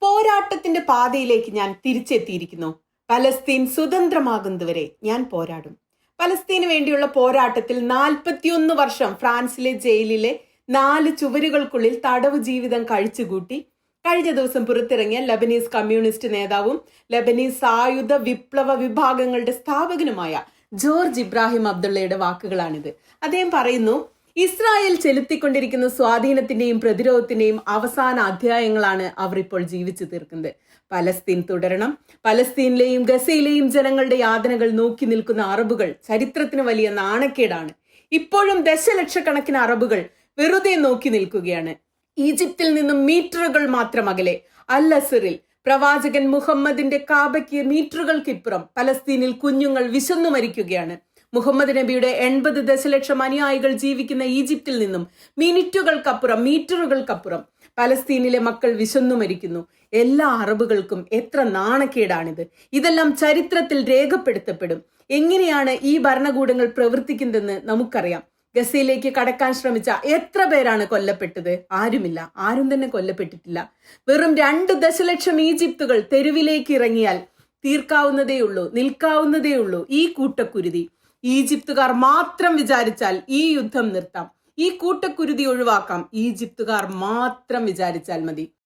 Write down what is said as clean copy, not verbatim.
പോരാട്ടത്തിന്റെ പാതയിലേക്ക് ഞാൻ തിരിച്ചെത്തിയിരിക്കുന്നു. പലസ്തീൻ സ്വതന്ത്രമാകുന്നതുവരെ ഞാൻ പോരാടും. പലസ്തീന് വേണ്ടിയുള്ള പോരാട്ടത്തിൽ 41 വർഷം ഫ്രാൻസിലെ ജയിലിലെ 4 ചുവരുകൾക്കുള്ളിൽ തടവ് ജീവിതം കഴിച്ചുകൂട്ടി കഴിഞ്ഞ ദിവസം പുറത്തിറങ്ങിയ ലബനീസ് കമ്മ്യൂണിസ്റ്റ് നേതാവും ലബനീസ് സായുധ വിപ്ലവ വിഭാഗങ്ങളുടെ സ്ഥാപകനുമായ ജോർജ് ഇബ്രാഹിം അബ്ദുള്ളയുടെ വാക്കുകളാണിത്. അദ്ദേഹം പറയുന്നു, ഇസ്രായേൽ ചെലുത്തിക്കൊണ്ടിരിക്കുന്ന സ്വാധീനത്തിന്റെയും പ്രതിരോധത്തിന്റെയും അവസാന അധ്യായങ്ങളാണ് അവർ ഇപ്പോൾ ജീവിച്ചു തീർക്കുന്നത്. പലസ്തീൻ തുടരണം. പലസ്തീനിലെയും ഗസയിലെയും ജനങ്ങളുടെ യാതനകൾ നോക്കി നിൽക്കുന്ന അറബുകൾ ചരിത്രത്തിന് വലിയ നാണക്കേടാണ്. ഇപ്പോഴും ദശലക്ഷക്കണക്കിന് അറബുകൾ വെറുതെ നോക്കി നിൽക്കുകയാണ്. ഈജിപ്തിൽ നിന്നും മീറ്ററുകൾ മാത്രം അകലെ അൽ അസറിൽ പ്രവാചകൻ മുഹമ്മദിന്റെ കാബയ്ക്ക് മീറ്ററുകൾക്കിപ്പുറം പലസ്തീനിൽ കുഞ്ഞുങ്ങൾ വിശന്നു മരിക്കുകയാണ്. മുഹമ്മദ് നബിയുടെ 80 ദശലക്ഷം അനുയായികൾ ജീവിക്കുന്ന ഈജിപ്തിൽ നിന്നും മീറ്ററുകൾക്കപ്പുറം പലസ്തീനിലെ മക്കൾ വിശന്നു മരിക്കുന്നു. എല്ലാ അറബുകൾക്കും എത്ര നാണക്കേടാണിത്. ഇതെല്ലാം ചരിത്രത്തിൽ രേഖപ്പെടുത്തപ്പെടും. എങ്ങനെയാണ് ഈ ഭരണകൂടങ്ങൾ പ്രവർത്തിക്കുന്നതെന്ന് നമുക്കറിയാം. ഗസയിലേക്ക് കടക്കാൻ ശ്രമിച്ച എത്ര പേരാണ് കൊല്ലപ്പെട്ടത്? ആരുമില്ല. ആരും തന്നെ കൊല്ലപ്പെട്ടിട്ടില്ല. വെറും 2 ദശലക്ഷം ഈജിപ്തുകൾ തെരുവിലേക്ക് ഇറങ്ങിയാൽ തീർക്കാവുന്നതേയുള്ളൂ, നിൽക്കാവുന്നതേയുള്ളൂ ഈ കൂട്ടക്കുരുതി. ഈജിപ്തുകാർ മാത്രം വിചാരിച്ചാൽ ഈ യുദ്ധം നിർത്താം. ഈ കൂട്ടക്കുരുതി ഒഴിവാക്കാം. ഈജിപ്തുകാർ മാത്രം വിചാരിച്ചാൽ മതി.